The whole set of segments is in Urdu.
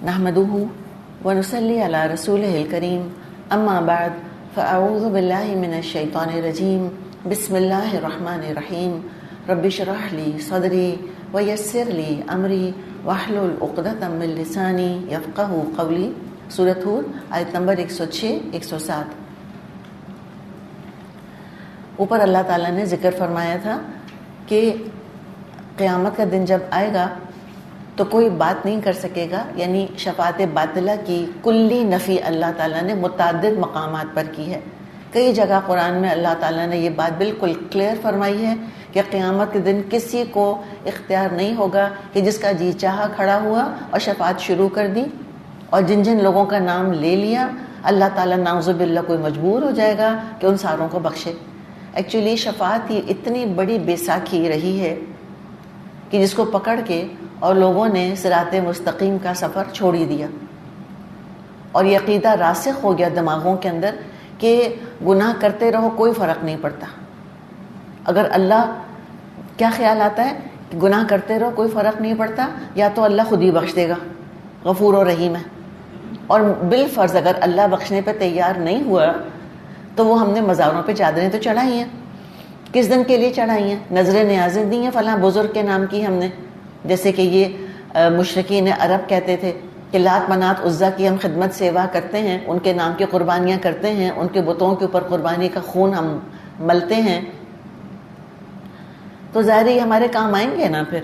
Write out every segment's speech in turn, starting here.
نحمده ونصلي على رسوله الكريم اما بعد فاعوذ بالله من الشيطان الرجيم بسم الله الرحمن الرحيم رب اشرح لي صدري ويسر لي امري واحلل عقدة من لساني يفقهوا قولي. سورۃ ہود آیت نمبر 106 107. اوپر اللہ تعالیٰ نے ذکر فرمایا تھا کہ قیامت کا دن جب آئے گا تو کوئی بات نہیں کر سکے گا، یعنی شفاعت باطلہ کی کلی نفی اللہ تعالیٰ نے متعدد مقامات پر کی ہے. کئی جگہ قرآن میں اللہ تعالیٰ نے یہ بات بالکل کلیئر فرمائی ہے کہ قیامت کے دن کسی کو اختیار نہیں ہوگا کہ جس کا جی چاہا کھڑا ہوا اور شفاعت شروع کر دی، اور جن جن لوگوں کا نام لے لیا اللہ تعالیٰ نعوذ باللہ کوئی مجبور ہو جائے گا کہ ان ساروں کو بخشے. ایکچولی شفاعت یہ اتنی بڑی بیساکھی رہی ہے کہ جس کو پکڑ کے اور لوگوں نے صراط مستقیم کا سفر چھوڑ ہی دیا، اور یہ عقیدہ راسخ ہو گیا دماغوں کے اندر کہ گناہ کرتے رہو کوئی فرق نہیں پڑتا. اگر اللہ کیا خیال آتا ہے کہ گناہ کرتے رہو کوئی فرق نہیں پڑتا، یا تو اللہ خود ہی بخش دے گا، غفور و رحیم ہے. اور بالفرض اگر اللہ بخشنے پہ تیار نہیں ہوا تو وہ ہم نے مزاروں پہ چادریں تو چڑھائی ہیں. کس دن کے لیے چڑھائی ہیں؟ نظر نیازیں دی ہیں فلاں بزرگ کے نام کی ہم نے. جیسے کہ یہ مشرکین عرب کہتے تھے کہ لات منات عزا کی ہم خدمت سیوا کرتے ہیں، ان کے نام کی قربانیاں کرتے ہیں، ان کے بتوں کے اوپر قربانی کا خون ہم ملتے ہیں، تو ظاہر یہ ہمارے کام آئیں گے نا پھر.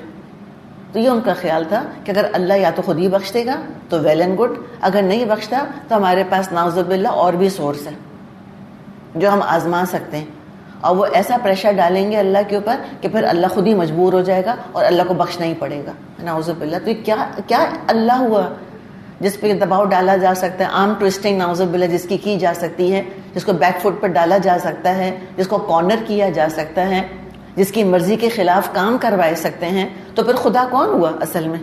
تو یہ ان کا خیال تھا کہ اگر اللہ یا تو خود ہی بخش دے گا تو ویل اینڈ گڈ، اگر نہیں بخشتا تو ہمارے پاس نعوذ باللہ اور بھی سورس ہے جو ہم آزما سکتے ہیں. اور وہ ایسا پریشر ڈالیں گے اللہ کے اوپر کہ پھر اللہ خود ہی مجبور ہو جائے گا اور اللہ کو بخشنا ہی پڑے گا، نعوذ باللہ. تو یہ کیا اللہ ہوا جس پہ دباؤ ڈالا جا سکتا ہے، آرم ٹوئسٹنگ نعوذ باللہ جس کی جا سکتی ہے، جس کو بیک فٹ پر ڈالا جا سکتا ہے، جس کو کارنر کیا جا سکتا ہے، جس کی مرضی کے خلاف کام کروائے سکتے ہیں. تو پھر خدا کون ہوا اصل میں؟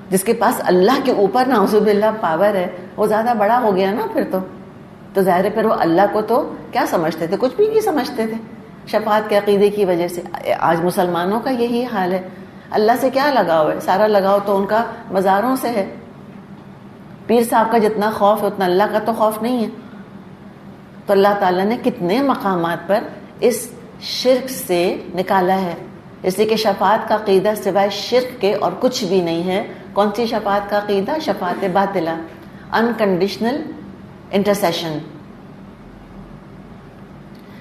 جس کے پاس اللہ کے اوپر نعوذ باللہ پاور ہے وہ زیادہ بڑا ہو گیا نا پھر. تو ظاہر ہے پھر وہ اللہ کو تو کیا سمجھتے تھے؟ کچھ بھی نہیں سمجھتے تھے شفاعت کے عقیدے کی وجہ سے. آج مسلمانوں کا یہی حال ہے. اللہ سے کیا لگاؤ ہے؟ سارا لگاؤ تو ان کا مزاروں سے ہے. پیر صاحب کا جتنا خوف ہے اتنا اللہ کا تو خوف نہیں ہے. تو اللہ تعالیٰ نے کتنے مقامات پر اس شرک سے نکالا ہے، اس لیے کہ شفاعت کا عقیدہ سوائے شرک کے اور کچھ بھی نہیں ہے. کون سی شفاعت کا عقیدہ؟ شفاعت باطلہ، انکنڈیشنل انٹرسیشن.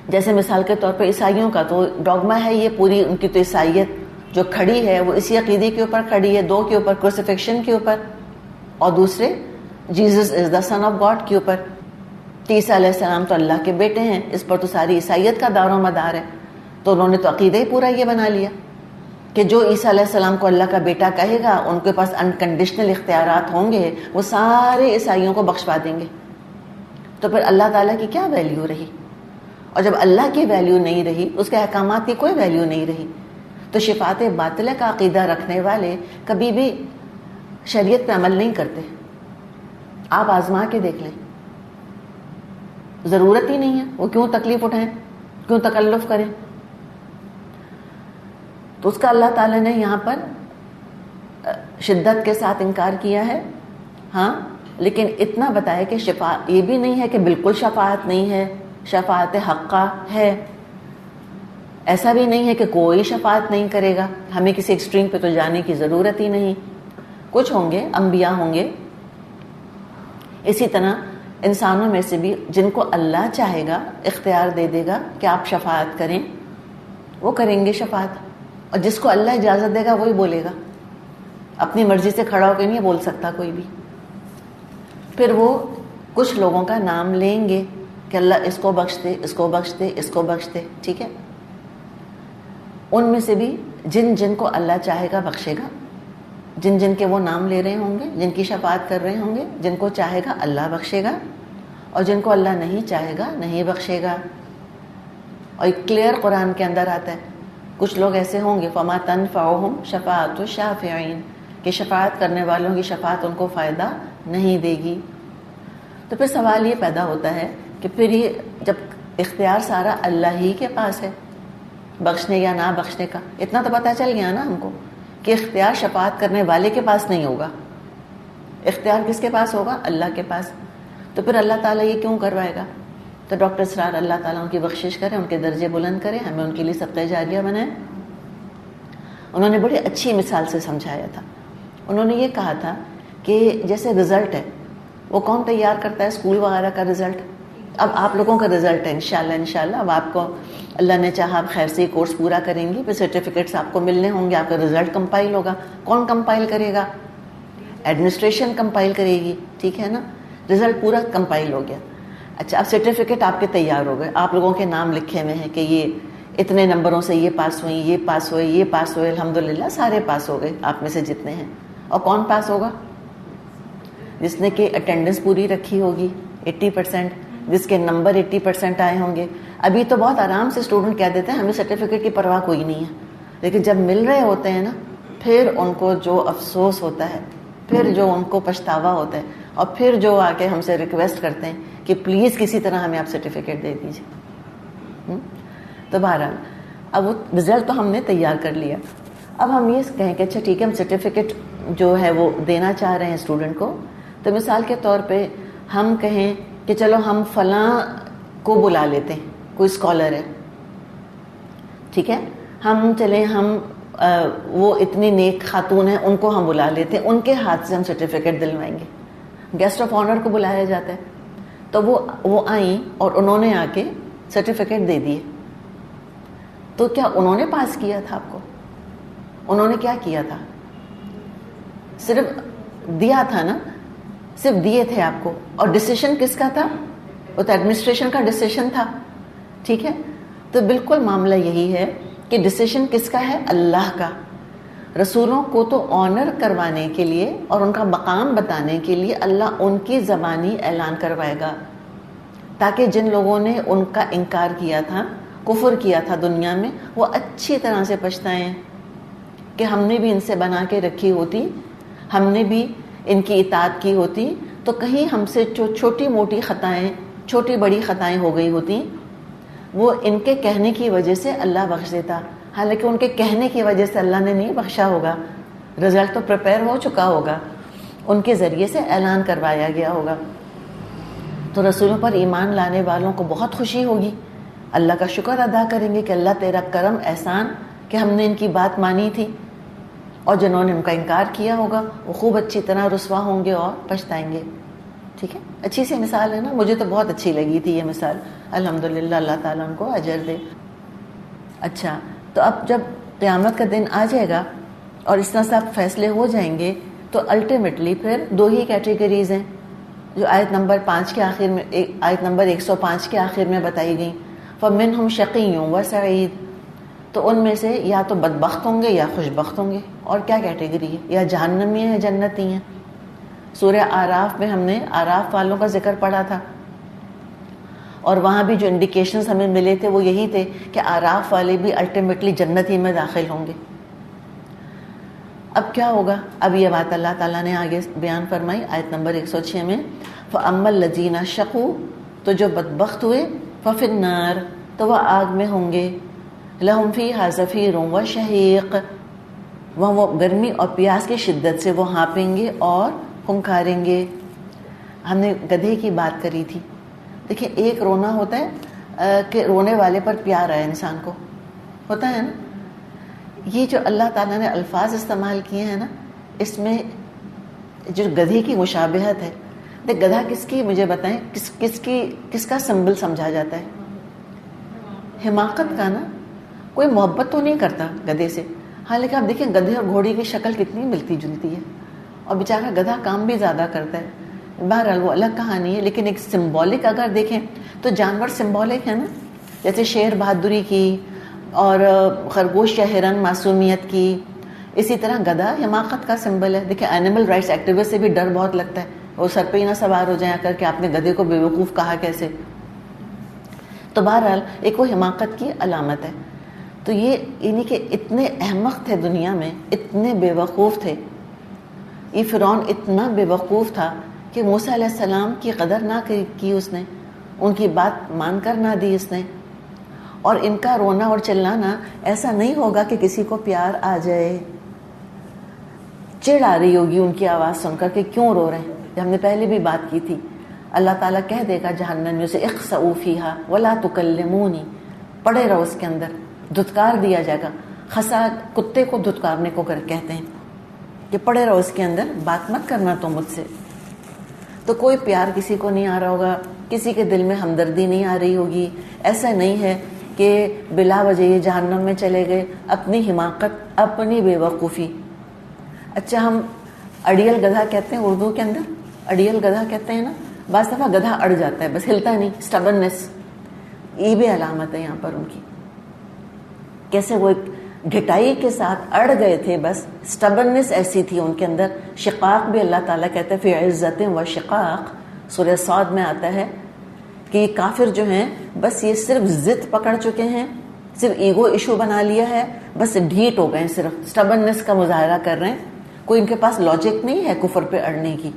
جیسے مثال کے طور پر عیسائیوں کا تو ڈوگما ہے، یہ پوری ان کی تو عیسائیت جو کھڑی ہے وہ اسی عقیدے کے اوپر کھڑی ہے، دو کے اوپر، کروسیفکشن کے اوپر، اور دوسرے Jesus is the son of God کے اوپر. عیسیٰ علیہ السلام تو اللہ کے بیٹے ہیں، اس پر تو ساری عیسائیت کا دار و مدار ہے. تو انہوں نے تو عقیدہ ہی پورا یہ بنا لیا کہ جو عیسیٰ علیہ السلام کو اللہ کا بیٹا کہے گا ان کے پاس انکنڈیشنل اختیارات ہوں گے، وہ سارے عیسائیوں کو بخشوا دیں گے. تو پھر اللہ تعالیٰ کی کیا ویلیو رہی؟ اور جب اللہ کی ویلیو نہیں رہی، اس کے احکامات کی کوئی ویلیو نہیں رہی. تو شفاعت باطلہ کا عقیدہ رکھنے والے کبھی بھی شریعت پہ عمل نہیں کرتے. آپ آزما کے دیکھ لیں، ضرورت ہی نہیں ہے. وہ کیوں تکلیف اٹھائیں، کیوں تکلف کریں؟ تو اس کا اللہ تعالیٰ نے یہاں پر شدت کے ساتھ انکار کیا ہے. ہاں، لیکن اتنا بتایا کہ شفاعت یہ بھی نہیں ہے کہ بالکل شفاعت نہیں ہے، شفاعت حقہ ہے. ایسا بھی نہیں ہے کہ کوئی شفاعت نہیں کرے گا. ہمیں کسی ایکسٹریم پہ تو جانے کی ضرورت ہی نہیں. کچھ ہوں گے، انبیاء ہوں گے، اسی طرح انسانوں میں سے بھی جن کو اللہ چاہے گا اختیار دے دے گا کہ آپ شفاعت کریں، وہ کریں گے شفاعت. اور جس کو اللہ اجازت دے گا وہی بولے گا. اپنی مرضی سے کھڑا ہو کے نہیں بول سکتا کوئی بھی. پھر وہ کچھ لوگوں کا نام لیں گے کہ اللہ اس کو بخش دے، اس کو بخش دے، اس کو بخش دے. ٹھیک ہے، ان میں سے بھی جن جن کو اللہ چاہے گا بخشے گا، جن جن کے وہ نام لے رہے ہوں گے، جن کی شفاعت کر رہے ہوں گے، جن کو چاہے گا اللہ بخشے گا، اور جن کو اللہ نہیں چاہے گا نہیں بخشے گا. اور ایک کلیئر قرآن کے اندر آتا ہے کچھ لوگ ایسے ہوں گے فما تنفعہم شفاعت الشافعین، کہ شفاعت کرنے والوں کی شفاعت ان کو فائدہ نہیں دے گی. تو پھر سوال یہ پیدا ہوتا ہے کہ پھر یہ جب اختیار سارا اللہ ہی کے پاس ہے بخشنے یا نہ بخشنے کا، اتنا تو پتہ چل گیا نا ہم کو کہ اختیار شفاعت کرنے والے کے پاس نہیں ہوگا، اختیار کس کے پاس ہوگا؟ اللہ کے پاس. تو پھر اللہ تعالیٰ یہ کیوں کروائے گا؟ تو ڈاکٹر اسرار اللہ تعالیٰ ان کی بخشش کرے، ان کے درجے بلند کرے، ہمیں ان کے لیے صدقہ جاریہ بنائے. انہوں نے بڑی اچھی مثال سے سمجھایا تھا. انہوں نے یہ کہا تھا کہ جیسے رزلٹ ہے، وہ کون تیار کرتا ہے اسکول وغیرہ کا رزلٹ؟ اب آپ لوگوں کا رزلٹ ہے انشاءاللہ. اب آپ کو اللہ نے چاہا آپ خیر سے یہ کورس پورا کریں گی، پھر سرٹیفکیٹس آپ کو ملنے ہوں گے، آپ کا رزلٹ کمپائل ہوگا. کون کمپائل کرے گا؟ ایڈمنسٹریشن کمپائل کرے گی، ٹھیک ہے نا. رزلٹ پورا کمپائل ہو گیا. اچھا، اب سرٹیفکیٹ آپ کے تیار ہو گئے، آپ لوگوں کے نام لکھے ہوئے ہیں کہ یہ اتنے نمبروں سے یہ پاس ہوئی، یہ پاس ہوئے، یہ پاس ہوئے، الحمدللہ سارے پاس ہو گئے آپ میں سے جتنے ہیں. اور کون پاس ہوگا؟ جس نے کہ اٹینڈنس پوری رکھی ہوگی 80%، جس کے نمبر 80% آئے ہوں گے. ابھی تو بہت آرام سے اسٹوڈنٹ کہہ دیتے ہیں ہمیں سرٹیفکیٹ کی پرواہ کوئی نہیں ہے، لیکن جب مل رہے ہوتے ہیں نا، پھر ان کو جو افسوس ہوتا ہے، پھر جو ان کو پچھتاوا ہوتا ہے، اور پھر جو آ کے ہم سے ریکویسٹ کرتے ہیں کہ پلیز کسی طرح ہمیں آپ سرٹیفکیٹ دے دیجیے. تو بہرحال اب وہ رزلٹ تو ہم نے تیار کر لیا. اب ہم یہ کہیں کہ اچھا ٹھیک ہے، ہم سرٹیفکیٹ جو ہے وہ دینا چاہ رہے ہیں اسٹوڈنٹ کو. تو مثال کے طور پہ ہم کہیں کہ چلو ہم فلاں کو بلا لیتے ہیں، کوئی اسکالر ہے، ٹھیک ہے، ہم چلیں ہم وہ اتنی نیک خاتون ہیں ان کو ہم بلا لیتے ہیں، ان کے ہاتھ سے ہم سرٹیفکیٹ دلوائیں گے. گیسٹ آف آنر کو بلایا جاتا ہے. تو وہ آئیں اور انہوں نے آ کے سرٹیفکیٹ دے دیے. تو کیا انہوں نے پاس کیا تھا آپ کو؟ انہوں نے کیا کیا تھا؟ صرف دیا تھا نا، صرف دیے تھے آپ کو. اور ڈیسیشن کس کا تھا؟ وہ تو ایڈمنسٹریشن کا ڈیسیشن تھا، ٹھیک ہے. تو بالکل معاملہ یہی ہے کہ ڈیسیشن کس کا ہے؟ اللہ کا. رسولوں کو تو آنر کروانے کے لیے اور ان کا مقام بتانے کے لیے اللہ ان کی زبانی اعلان کروائے گا، تاکہ جن لوگوں نے ان کا انکار کیا تھا، کفر کیا تھا دنیا میں، وہ اچھی طرح سے پچھتائیں کہ ہم نے بھی ان سے بنا کے رکھی ہوتی، ہم نے بھی ان کی اطاعت کی ہوتی، تو کہیں ہم سے جو چھوٹی موٹی خطائیں، چھوٹی بڑی خطائیں ہو گئی ہوتی، وہ ان کے کہنے کی وجہ سے اللہ بخش دیتا. حالانکہ ان کے کہنے کی وجہ سے اللہ نے نہیں بخشا ہوگا، رزلٹ تو پریپئر ہو چکا ہوگا، ان کے ذریعے سے اعلان کروایا گیا ہوگا. تو رسولوں پر ایمان لانے والوں کو بہت خوشی ہوگی، اللہ کا شکر ادا کریں گے کہ اللہ تیرا کرم احسان کہ ہم نے ان کی بات مانی تھی. اور جنہوں نے ان کا انکار کیا ہوگا وہ خوب اچھی طرح رسوا ہوں گے اور پچھتائیں گے. ٹھیک ہے، اچھی سی مثال ہے نا، مجھے تو بہت اچھی لگی تھی یہ مثال. الحمدللہ، اللہ تعالیٰ ان کو اجر دے. اچھا، تو اب جب قیامت کا دن آ جائے گا اور اس طرح سے آپ فیصلے ہو جائیں گے، تو الٹیمیٹلی پھر دو ہی کیٹیگریز ہیں جو آیت نمبر 5 کے آخر میں، آیت نمبر 105 کے آخر میں بتائی گئی. فَمِنْهُمْ شَقِيٌّ وَسَعِيدٌ. تو ان میں سے یا تو بدبخت ہوں گے یا خوشبخت ہوں گے. اور کیا کیٹیگری ہے؟ یا جہنمی ہیں یا جنتی ہیں. سورہ آراف میں ہم نے آراف والوں کا ذکر پڑھا تھا، اور وہاں بھی جو انڈیکیشنز ہمیں ملے تھے وہ یہی تھے کہ آراف والے بھی الٹیمیٹلی جنت ہی میں داخل ہوں گے. اب کیا ہوگا؟ اب یہ بات اللہ تعالیٰ نے آگے بیان فرمائی آیت نمبر 106 میں. فَأَمَّا الَّذِينَ شَقُوا، تو جو بدبخت ہوئے، فَفِي النَّارِ، تو وہ آگ میں ہوں گے. لَهُمْ فِيهَا زَفِيرٌ وَشَهِيقٌ، وہاں وہ گرمی اور پیاس کی شدت سے وہ ہانپیں گے اور پھنکاریں گے. ہم نے گدھے کی بات کری تھی. دیکھیں، ایک رونا ہوتا ہے کہ رونے والے پر پیار آئے، انسان کو ہوتا ہے نا. یہ جو اللہ تعالیٰ نے الفاظ استعمال کیے ہیں نا، اس میں جو گدھے کی مشابہت ہے. دیکھ، گدھا کس کی، مجھے بتائیں، کس کا سمبل سمجھا جاتا ہے؟ حماقت کا نا. کوئی محبت تو نہیں کرتا گدھے سے. حالانکہ آپ دیکھیں گدھے اور گھوڑی کی شکل کتنی ملتی جلتی ہے، اور بیچارہ گدھا کام بھی زیادہ کرتا ہے. بہرحال وہ الگ کہانی ہے، لیکن ایک سمبولک اگر دیکھیں تو جانور سمبولک ہے نا. جیسے شیر بہادری کی، اور خرگوش یا ہرن معصومیت کی، اسی طرح گدھا حماقت کا سمبل ہے. دیکھیں، اینیمل رائٹس ایکٹیوسٹ سے بھی ڈر بہت لگتا ہے، وہ سر پہ ہی نہ سوار ہو جائیں کر کے آپ نے گدھے کو بیوقوف کہا کیسے. تو بہرحال ایک وہ حماقت کی علامت ہے. تو یہ یعنی کہ اتنے احمق تھے دنیا میں، اتنے بے وقوف تھے. یہ فرعون اتنا بے وقوف تھا کہ موسیٰ علیہ السلام کی قدر نہ کی اس نے، ان کی بات مان کر نہ دی اس نے. اور ان کا رونا اور چلانا ایسا نہیں ہوگا کہ کسی کو پیار آ جائے. چڑ آ رہی ہوگی ان کی آواز سن کر کہ کیوں رو رہے ہیں. ہم نے پہلے بھی بات کی تھی. اللہ تعالیٰ کہہ دے گا جہنمیوں سے اخسؤوا فیہا ولا تکلمونی، پڑے رہو اس کے اندر. دھتکار دیا جائے گا. خسا کتے کو دھتکارنے کو کہتے ہیں کہ پڑے رہو اس کے اندر، بات مت کرنا تو مجھ سے. تو کوئی پیار کسی کو نہیں آ رہا ہوگا، کسی کے دل میں ہمدردی نہیں آ رہی ہوگی. ایسا نہیں ہے کہ بلا وجہ یہ جہنم میں چلے گئے، اپنی حماقت، اپنی بے وقوفی. اچھا ہم اڑیل گدھا کہتے ہیں اردو کے اندر، اڑیل گدھا کہتے ہیں نا. بعض دفعہ گدھا اڑ جاتا ہے، بس ہلتا نہیں، اسٹبنس. یہ بھی علامت ہے یہاں پر ان کی، کیسے وہ ایک ڈھٹائی کے ساتھ اڑ گئے تھے. بس اسٹبنس ایسی تھی ان کے اندر. شقاق بھی اللہ تعالیٰ کہتے ہیں فی عزت و شقاق، سورہ صاد میں آتا ہے کہ یہ کافر جو ہیں بس یہ صرف ضد پکڑ چکے ہیں، صرف ایگو ایشو بنا لیا ہے، بس ڈھیٹ ہو گئے ہیں، صرف اسٹبنس کا مظاہرہ کر رہے ہیں. کوئی ان کے پاس لاجک نہیں ہے کفر پہ اڑنے کی.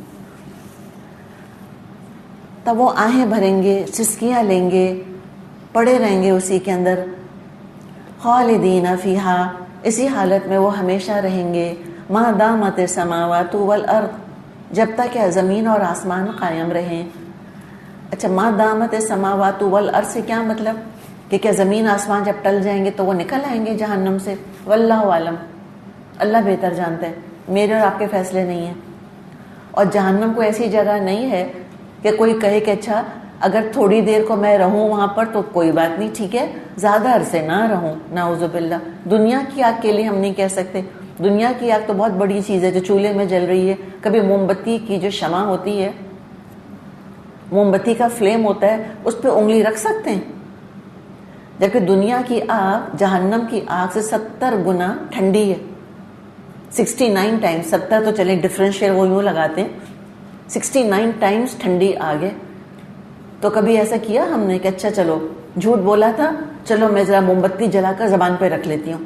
تب وہ آہیں بھریں گے، سسکیاں لیں گے، پڑے رہیں گے اسی کے اندر. خالدین فیہا، اسی حالت میں وہ ہمیشہ رہیں گے. ما دامت السماوات والارض، جب تک کہ زمین اور آسمان قائم رہیں. اچھا ما دامت السماوات والارض سے کیا مطلب؟ کہ کیا زمین آسمان جب ٹل جائیں گے تو وہ نکل آئیں گے جہنم سے؟ واللہ عالم، اللہ بہتر جانتا ہے، میرے اور آپ کے فیصلے نہیں ہیں. اور جہنم کو ایسی جگہ نہیں ہے کہ کوئی کہے کہ اچھا اگر تھوڑی دیر کو میں رہوں وہاں پر تو کوئی بات نہیں، ٹھیک ہے، زیادہ عرصے نہ رہوں، نعوذ باللہ. دنیا کی آگ کے لیے ہم نہیں کہہ سکتے. دنیا کی آگ تو بہت بڑی چیز ہے جو چولہے میں جل رہی ہے. کبھی موم بتی کی جو شمع ہوتی ہے، موم بتی کا فلیم ہوتا ہے، اس پہ انگلی رکھ سکتے ہیں؟ جبکہ دنیا کی آگ جہنم کی آگ سے 70 گنا ٹھنڈی ہے. 69 ٹائمز، 70 تو چلیں ڈفرینشیل وہ یوں لگاتے ہیں، 69 ٹائمز ٹھنڈی آگ ہے. تو کبھی ایسا کیا ہم نے کہ اچھا چلو جھوٹ بولا تھا، چلو میں ذرا موم بتی جلا کر زبان پہ رکھ لیتی ہوں،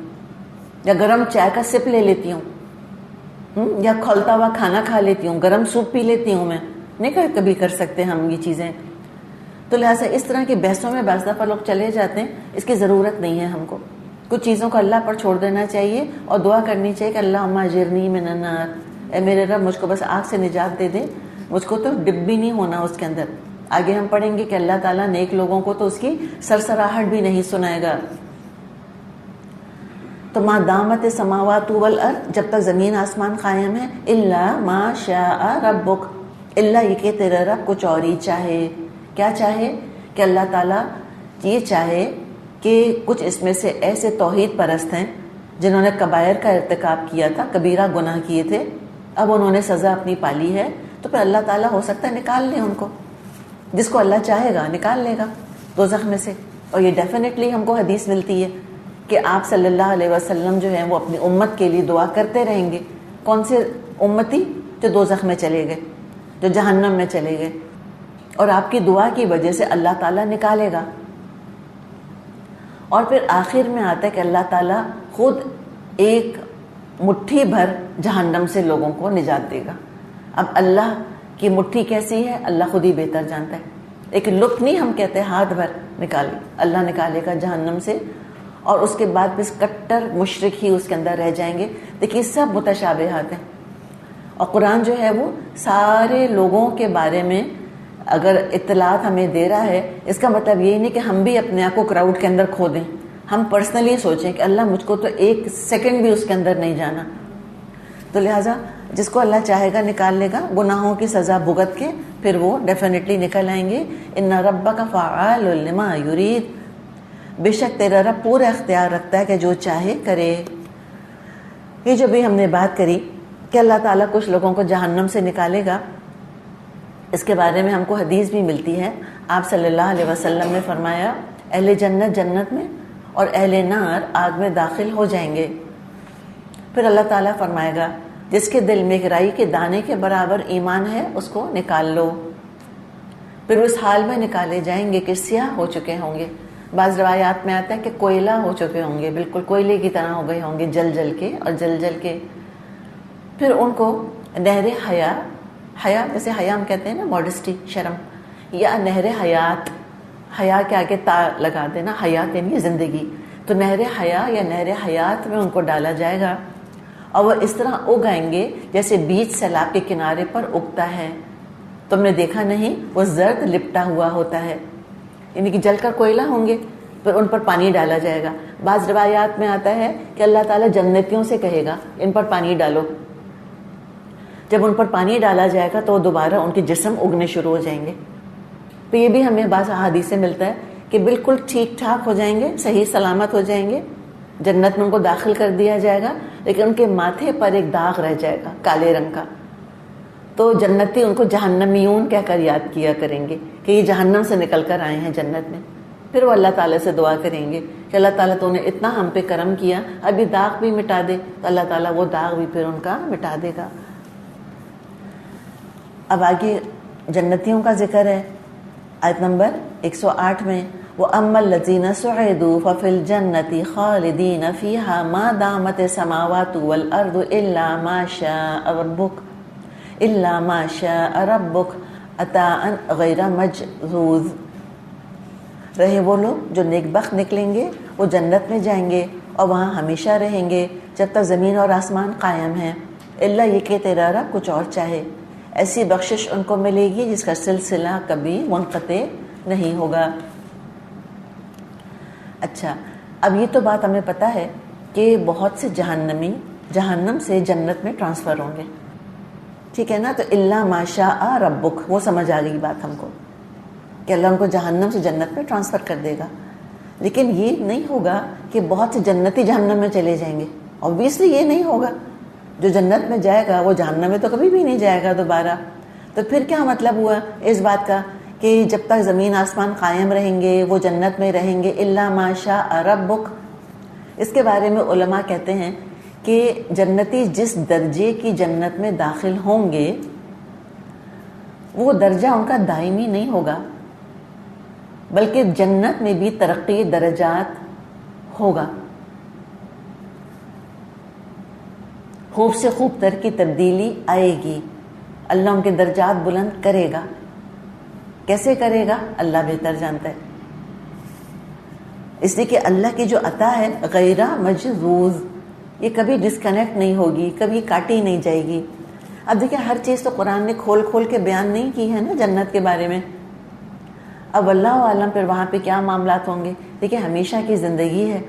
یا گرم چائے کا سپ لے لیتی ہوں، یا کھولتا ہوا کھانا کھا لیتی ہوں، گرم سوپ پی لیتی ہوں. میں نہیں کبھی کر سکتے ہم یہ چیزیں. تو لہٰذا اس طرح کی بحثوں میں بعض دفعہ لوگ چلے جاتے ہیں. اس کی ضرورت نہیں ہے ہم کو. کچھ چیزوں کو اللہ پر چھوڑ دینا چاہیے اور دعا کرنی چاہیے کہ اللہم اجرنی من النار، اے میرے رب مجھ کو بس آگ سے نجات دے دے، مجھ کو تو ڈب بھی نہیں ہونا اس کے اندر. آگے ہم پڑھیں گے کہ اللہ تعالیٰ نیک لوگوں کو تو اس کی سرسراہٹ بھی نہیں سنائے گا. تو ما دامت السماوات والارض، جب تک زمین آسمان قائم ہے، الا ما شاء ربک، اللہ یہ کہ تیرا رب کچھ اور ہی چاہے. کیا چاہے؟ کہ اللہ تعالیٰ یہ چاہے کہ کچھ اس میں سے ایسے توحید پرست ہیں جنہوں نے کبائر کا ارتکاب کیا تھا، کبیرہ گناہ کیے تھے، اب انہوں نے سزا اپنی پالی ہے، تو پھر اللہ تعالیٰ ہو سکتا ہے نکال لے ان کو. جس کو اللہ چاہے گا نکال لے گا دوزخ میں سے. اور یہ ڈیفینیٹلی ہم کو حدیث ملتی ہے کہ آپ صلی اللہ علیہ وسلم جو ہیں وہ اپنی امت کے لیے دعا کرتے رہیں گے. کون سے امتی؟ جو دوزخ میں چلے گئے، جو جہنم میں چلے گئے. اور آپ کی دعا کی وجہ سے اللہ تعالیٰ نکالے گا. اور پھر آخر میں آتا ہے کہ اللہ تعالیٰ خود ایک مٹھی بھر جہنم سے لوگوں کو نجات دے گا. اب اللہ کی مٹھی کیسی ہے اللہ خود ہی بہتر جانتا ہے. ایک لک نہیں ہم کہتے ہاتھ بھر نکالے، اللہ نکالے گا جہنم سے. اور اس کے بعد بس کٹر مشرک ہی اس کے اندر رہ جائیں گے. دیکھیے سب متشابہات ہیں، اور قرآن جو ہے وہ سارے لوگوں کے بارے میں اگر اطلاعات ہمیں دے رہا ہے، اس کا مطلب یہ نہیں کہ ہم بھی اپنے آپ کو کراؤڈ کے اندر کھو دیں. ہم پرسنلی سوچیں کہ اللہ مجھ کو تو ایک سیکنڈ بھی اس کے اندر نہیں جانا. تو لہٰذا جس کو اللہ چاہے گا نکال لے گا، گناہوں کی سزا بھگت کے پھر وہ ڈیفینیٹلی نکل آئیں گے. ان ربک فعال لما یرید، بے شک تیرا رب پورا اختیار رکھتا ہے کہ جو چاہے کرے. یہ جو بھی ہم نے بات کری کہ اللہ تعالیٰ کچھ لوگوں کو جہنم سے نکالے گا، اس کے بارے میں ہم کو حدیث بھی ملتی ہے. آپ صلی اللہ علیہ وسلم نے فرمایا اہل جنت جنت میں اور اہل نار آگ میں داخل ہو جائیں گے. پھر اللہ تعالیٰ فرمائے گا جس کے دل میں ایک رائی کے دانے کے برابر ایمان ہے اس کو نکال لو. پھر اس حال میں نکالے جائیں گے کہ سیاہ ہو چکے ہوں گے. بعض روایات میں آتا ہے کہ کوئلہ ہو چکے ہوں گے، بالکل کوئلے کی طرح ہو گئے ہوں گے، جل جل کے اور جل جل کے. پھر ان کو نہر حیا، حیا جیسے حیا ہم کہتے ہیں نا ماڈسٹی، شرم، یا نہر حیات، حیا کے آگے تا لگا دینا، حیات یعنی زندگی. تو نہر حیا یا نہر حیات میں ان کو ڈالا جائے گا. اور وہ اس طرح اگائیں گے جیسے بیج سیلاب کے کنارے پر اگتا ہے. تم نے دیکھا نہیں وہ زرد لپٹا ہوا ہوتا ہے. یعنی کہ جل کر کوئلہ ہوں گے پھر ان پر پانی ڈالا جائے گا. بعض روایات میں آتا ہے کہ اللہ تعالیٰ جنتیوں سے کہے گا ان پر پانی ڈالو. جب ان پر پانی ڈالا جائے گا تو دوبارہ ان کے جسم اگنے شروع ہو جائیں گے. تو یہ بھی ہمیں بعض احادیث سے ملتا ہے کہ بالکل ٹھیک ٹھاک ہو جائیں گے, صحیح سلامت ہو جائیں گے, جنت میں ان کو داخل کر دیا جائے گا, لیکن ان کے ماتھے پر ایک داغ رہ جائے گا کالے رنگ کا. تو جنتی ان کو جہنمیون کہہ کر یاد کیا کریں گے کہ یہ جہنم سے نکل کر آئے ہیں جنت میں. پھر وہ اللہ تعالیٰ سے دعا کریں گے کہ اللہ تعالیٰ تو نے اتنا ہم پہ کرم کیا, ابھی داغ بھی مٹا دے. تو اللہ تعالیٰ وہ داغ بھی پھر ان کا مٹا دے گا. اب آگے جنتیوں کا ذکر ہے آیت نمبر 108 میں. وَأَمَّا الَّذِينَ سُعِدُوا فَفِي الْجَنَّةِ خَالِدِينَ فِيهَا مَا دَامَتِ السَّمَاوَاتُ وَالْأَرْضُ إِلَّا مَا شَاءَ رَبُّكَ عَطَاءً غَيْرَ مَجْذُوذٍ. رہے وہ لوگ جو نیک بخت نکلیں گے وہ جنت میں جائیں گے اور وہاں ہمیشہ رہیں گے جب تک زمین اور آسمان قائم ہیں, اللہ یہ کہ تیرا رب کچھ اور چاہے. ایسی بخشش ان کو ملے گی جس کا سلسلہ کبھی منقطع نہیں ہوگا. اچھا, اب یہ تو بات ہمیں پتہ ہے کہ بہت سے جہنمی جہنم سے جنت میں ٹرانسفر ہوں گے, ٹھیک ہے نا. تو الا ما شاء ربک, وہ سمجھ آ گئی بات ہم کو کہ اللہ ان کو جہنم سے جنت میں ٹرانسفر کر دے گا. لیکن یہ نہیں ہوگا کہ بہت سے جنتی جہنم میں چلے جائیں گے. اوبیسلی یہ نہیں ہوگا. جو جنت میں جائے گا وہ جہنم میں تو کبھی بھی نہیں جائے گا دوبارہ. تو پھر کیا مطلب ہوا اس بات کا کہ جب تک زمین آسمان قائم رہیں گے وہ جنت میں رہیں گے. الا ما شاء ربک, اس کے بارے میں علماء کہتے ہیں کہ جنتی جس درجے کی جنت میں داخل ہوں گے وہ درجہ ان کا دائمی نہیں ہوگا, بلکہ جنت میں بھی ترقی درجات ہوگا. خوب سے خوب تر کی تبدیلی آئے گی. اللہ ان کے درجات بلند کرے گا. کیسے کرے گا اللہ بہتر جانتا ہے. اس لیے کہ اللہ کی جو عطا ہے غیر مجذوذ, یہ کبھی ڈسکنیکٹ نہیں ہوگی, کبھی کاٹی نہیں جائے گی. اب دیکھیں ہر چیز تو قرآن نے کھول کھول کے بیان نہیں کی ہے نا جنت کے بارے میں. اب اللہ عالم پھر وہاں پہ کیا معاملات ہوں گے. دیکھیں ہمیشہ کی زندگی ہے,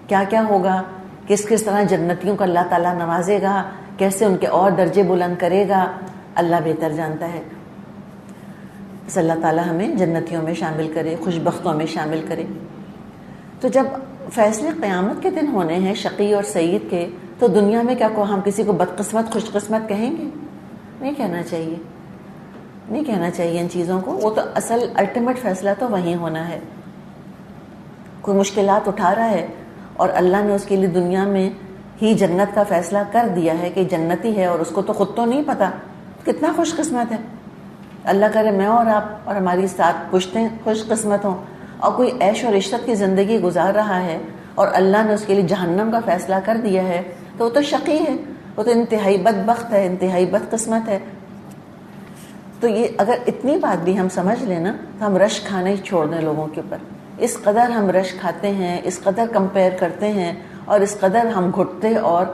کیا کیا ہوگا, کس کس طرح جنتیوں کو اللہ تعالیٰ نوازے گا, کیسے ان کے اور درجے بلند کرے گا, اللہ بہتر جانتا ہے. بس اللہ تعالیٰ ہمیں جنتیوں میں شامل کرے, خوش بختوں میں شامل کرے. تو جب فیصلے قیامت کے دن ہونے ہیں شقی اور سعید کے, تو دنیا میں کیا کو ہم کسی کو بدقسمت خوش قسمت کہیں گے؟ نہیں کہنا چاہیے, نہیں کہنا چاہیے ان چیزوں کو. وہ تو اصل الٹیمیٹ فیصلہ تو وہیں ہونا ہے. کوئی مشکلات اٹھا رہا ہے اور اللہ نے اس کے لیے دنیا میں ہی جنت کا فیصلہ کر دیا ہے کہ جنتی ہے اور اس کو تو خود تو نہیں پتا, کتنا خوش قسمت ہے. اللہ کرے میں اور آپ اور ہماری ساتھ پشتیں خوش قسمت ہوں. اور کوئی عیش اور عشرت کی زندگی گزار رہا ہے اور اللہ نے اس کے لیے جہنم کا فیصلہ کر دیا ہے, تو وہ تو شقی ہے, وہ تو انتہائی بدبخت ہے, انتہائی بدقسمت ہے. تو یہ اگر اتنی بات بھی ہم سمجھ لیں نا تو ہم رش کھانا ہی چھوڑ دیں لوگوں کے اوپر. اس قدر ہم رش کھاتے ہیں, اس قدر کمپیئر کرتے ہیں, اور اس قدر ہم گھٹتے اور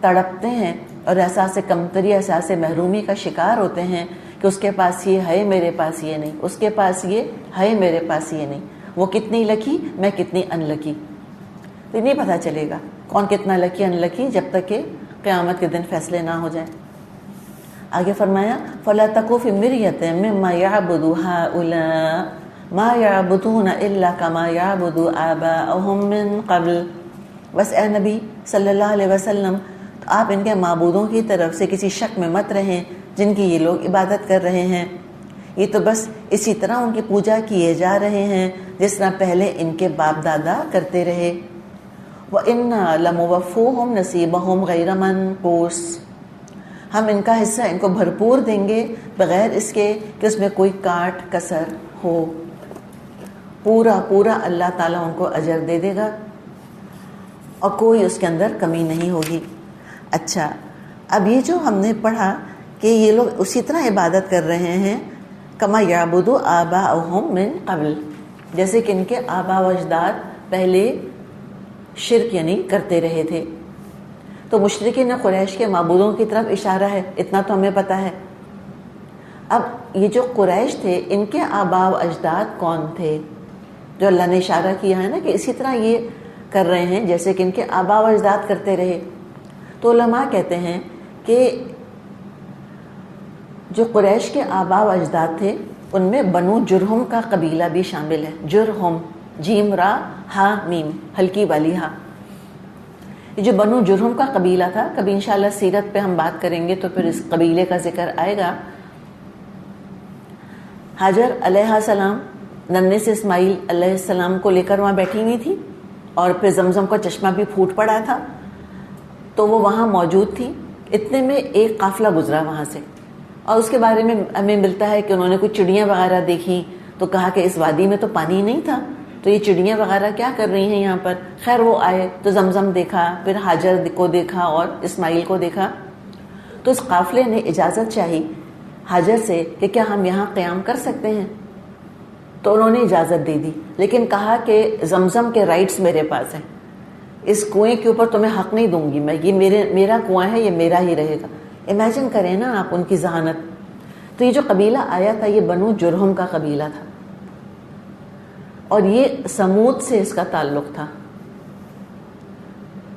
تڑپتے ہیں اور احساس کمتری, احساس محرومی کا شکار ہوتے ہیں کہ اس کے پاس یہ ہے میرے پاس یہ نہیں, اس کے پاس یہ ہے میرے پاس یہ نہیں. وہ کتنی لکی, میں کتنی ان لکی. تو نہیں پتہ چلے گا کون کتنا لکی ان لکی جب تک کہ قیامت کے دن فیصلے نہ ہو جائیں. آگے فرمایا فَلَا تَكُ فِي مِرْيَةٍ مِّمَّا يَعْبُدُ هَٰؤُلَاءِ مَا يَعْبُدُونَ إِلَّا كَمَا يَعْبُدُ آبَاؤُهُم مِّن قَبْلُ. بس اے نبی صلی اللہ علیہ وسلم, آپ ان کے معبودوں کی طرف سے کسی شک میں مت رہیں جن کی یہ لوگ عبادت کر رہے ہیں. یہ تو بس اسی طرح ان کی پوجا کیے جا رہے ہیں جس طرح پہلے ان کے باپ دادا کرتے رہے. وَإِنَّا لَمُوَفُّوهُمْ نَصِيبَهُمْ غَيْرَ مَنقُوصٍ. ہم ان کا حصہ ان کو بھرپور دیں گے بغیر اس کے کہ اس میں کوئی کاٹ کسر ہو. پورا پورا اللہ تعالیٰ ان کو اجر دے دے گا اور کوئی اس کے اندر کمی نہیں ہوگی. اچھا, اب یہ جو ہم نے پڑھا کہ یہ لوگ اسی طرح عبادت کر رہے ہیں کما یعبدو آباؤہم من قبل, جیسے کہ ان کے آبا و اجداد پہلے شرک یعنی کرتے رہے تھے. تو مشرکین قریش کے معبودوں کی طرف اشارہ ہے، اتنا تو ہمیں پتہ ہے۔ اب یہ جو قریش تھے ان کے آباء و اجداد کون تھے؟ جو اللہ نے اشارہ کیا ہے نا کہ اسی طرح یہ کر رہے ہیں جیسے کہ ان کے آباء و اجداد کرتے رہے۔ تو علماء کہتے ہیں کہ جو قریش کے آباء و اجداد تھے ان میں بنو جرہم کا قبیلہ بھی شامل ہے۔ جرہم، جیم را ہا میم، ہلکی والی ہا۔ یہ جو بنو جرہم کا قبیلہ تھا، کبھی انشاءاللہ سیرت پہ ہم بات کریں گے تو پھر اس قبیلے کا ذکر آئے گا۔ حاجر علیہ السلام ننھے سے اسماعیل علیہ السلام کو لے کر وہاں بیٹھی ہوئی تھی، اور پھر زمزم کا چشمہ بھی پھوٹ پڑا تھا، تو وہ وہاں موجود تھی۔ اتنے میں ایک قافلہ گزرا وہاں سے، اور اس کے بارے میں ہمیں ملتا ہے کہ انہوں نے کچھ چڑیاں وغیرہ دیکھی تو کہا کہ اس وادی میں تو پانی نہیں تھا، تو یہ چڑیاں وغیرہ کیا کر رہی ہیں یہاں پر؟ خیر وہ آئے تو زمزم دیکھا، پھر حاجر کو دیکھا اور اسماعیل کو دیکھا۔ تو اس قافلے نے اجازت چاہی حاجر سے کہ کیا ہم یہاں قیام کر سکتے ہیں؟ تو انہوں نے اجازت دے دی، لیکن کہا کہ زمزم کے رائٹس میرے پاس ہیں، اس کنویں کے اوپر تمہیں حق نہیں دوں گی میں، یہ میرا کنواں ہے، یہ میرا ہی رہے گا۔ امیجن کریں نا آپ ان کی ذہانت۔ تو یہ جو قبیلہ آیا تھا یہ بنو جرہم کا قبیلہ تھا، اور یہ سمود سے اس کا تعلق تھا۔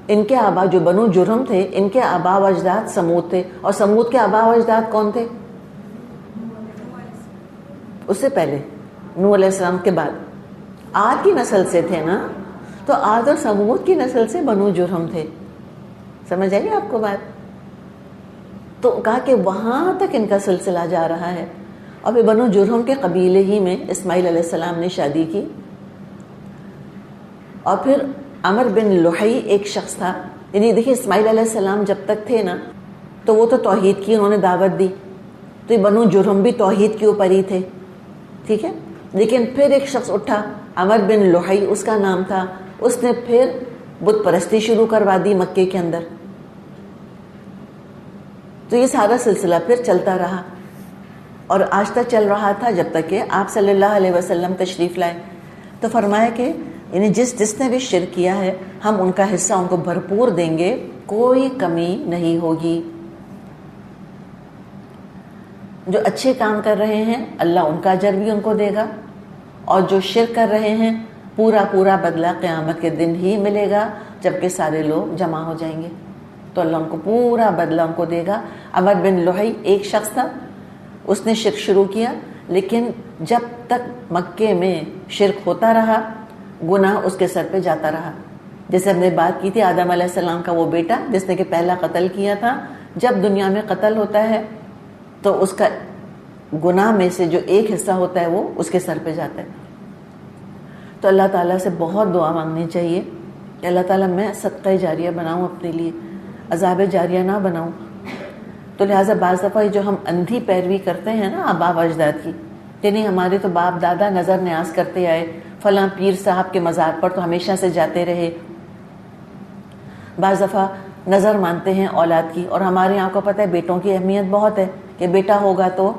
ان کے آبا جو بنو جرہم تھے ان کے آبا و اجداد سمود تھے، اور سمود کے آبا و اجداد کون تھے؟ اس سے پہلے نوح علیہ السلام کے بعد عاد کی نسل سے تھے نا، تو عاد اور سمود کی نسل سے بنو جرہم تھے۔ سمجھ آئی آپ کو بات؟ تو کہا کہ وہاں تک ان کا سلسلہ جا رہا ہے، اور پھر بنو جرہم کے قبیلے ہی میں اسماعیل علیہ السلام نے شادی کی۔ اور پھر عمر بن لحی ایک شخص تھا، یعنی دیکھیے اسماعیل علیہ السلام جب تک تھے نا تو وہ تو توحید کی انہوں نے دعوت دی، تو یہ بنو جرہم بھی توحید کے اوپر ہی تھے، ٹھیک ہے۔ لیکن پھر ایک شخص اٹھا عمر بن لحی اس کا نام تھا، اس نے پھر بت پرستی شروع کروا دی مکے کے اندر۔ تو یہ سارا سلسلہ پھر چلتا رہا، اور آج تک چل رہا تھا جب تک کہ آپ صلی اللہ علیہ وسلم تشریف لائے۔ تو فرمایا کہ یعنی جس نے بھی شرک کیا ہے ہم ان کا حصہ ان کو بھرپور دیں گے، کوئی کمی نہیں ہوگی۔ جو اچھے کام کر رہے ہیں اللہ ان کا اجر بھی ان کو دے گا، اور جو شرک کر رہے ہیں پورا بدلہ قیامت کے دن ہی ملے گا جبکہ سارے لوگ جمع ہو جائیں گے، تو اللہ ان کو پورا بدلہ ان کو دے گا۔ عمر بن لحی ایک شخص تھا، اس نے شرک شروع کیا، لیکن جب تک مکے میں شرک ہوتا رہا گناہ اس کے سر پہ جاتا رہا۔ جیسے ہم نے بات کی تھی آدم علیہ السلام کا وہ بیٹا جس نے کہ پہلا قتل کیا تھا، جب دنیا میں قتل ہوتا ہے تو اس کا گناہ میں سے جو ایک حصہ ہوتا ہے وہ اس کے سر پہ جاتا ہے۔ تو اللہ تعالیٰ سے بہت دعا مانگنی چاہیے کہ اللہ تعالیٰ میں صدقہ جاریہ بناؤں اپنے لیے، عذاب جاریہ نہ بناؤں۔ تو لہٰذا بعض دفعہ جو ہم اندھی پیروی کرتے ہیں نا آبا و اجداد کی، کہ نہیں ہمارے تو باپ دادا نظر نیاز کرتے آئے، فلاں پیر صاحب کے مزار پر تو ہمیشہ سے جاتے رہے۔ بعض دفعہ نظر مانتے ہیں اولاد کی، اور ہمارے یہاں کو پتہ ہے بیٹوں کی اہمیت بہت ہے کہ بیٹا ہوگا تو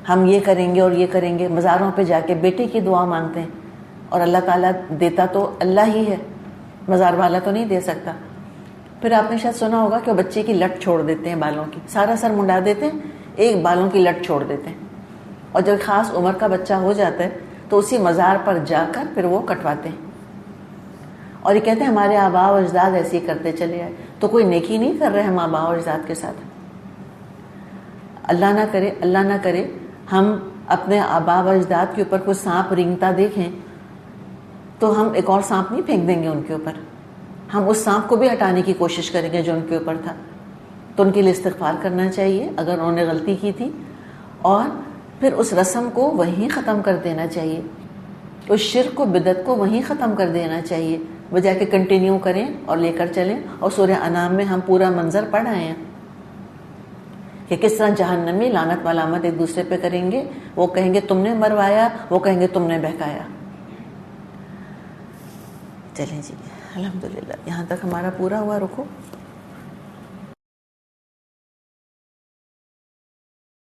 ہم یہ کریں گے اور یہ کریں گے، مزاروں پہ جا کے بیٹے کی دعا مانگتے ہیں، اور اللہ تعالیٰ دیتا تو اللہ ہی ہے، مزار والا تو نہیں دے سکتا۔ پھر آپ نے شاید سنا ہوگا کہ وہ بچے کی لٹ چھوڑ دیتے ہیں بالوں کی، سارا سر منڈا دیتے ہیں، ایک بالوں کی لٹ چھوڑ دیتے ہیں، اور جب خاص عمر کا بچہ ہو جاتا ہے تو اسی مزار پر جا کر پھر وہ کٹواتے ہیں، اور یہ کہتے ہیں ہمارے آباء و اجداد ایسے ہی کرتے چلے آئے۔ تو کوئی نیکی نہیں کر رہے ہم آباء و اجداد کے ساتھ۔ اللہ نہ کرے ہم اپنے آباء و اجداد کے اوپر کوئی سانپ رینگتا دیکھیں تو ہم ایک اور سانپ نہیں پھینک دیں گے ان کے اوپر، ہم اس سانپ کو بھی ہٹانے کی کوشش کریں گے جو ان کے اوپر تھا۔ تو ان کے لیے استغفار کرنا چاہیے اگر انہوں نے غلطی کی تھی، اور پھر اس رسم کو وہیں ختم کر دینا چاہیے، اس شرک کو بدعت کو وہیں ختم کر دینا چاہیے، بجائے کہ کنٹینیو کریں اور لے کر چلیں۔ اور سورہ انعام میں ہم پورا منظر پڑھ آئے ہیں کہ کس طرح جہنم میں لعنت ملامت ایک دوسرے پہ کریں گے، وہ کہیں گے تم نے مروایا، وہ کہیں گے تم نے بہکایا۔ چلیں جی الحمدللہ یہاں تک ہمارا پورا ہوا، رکو۔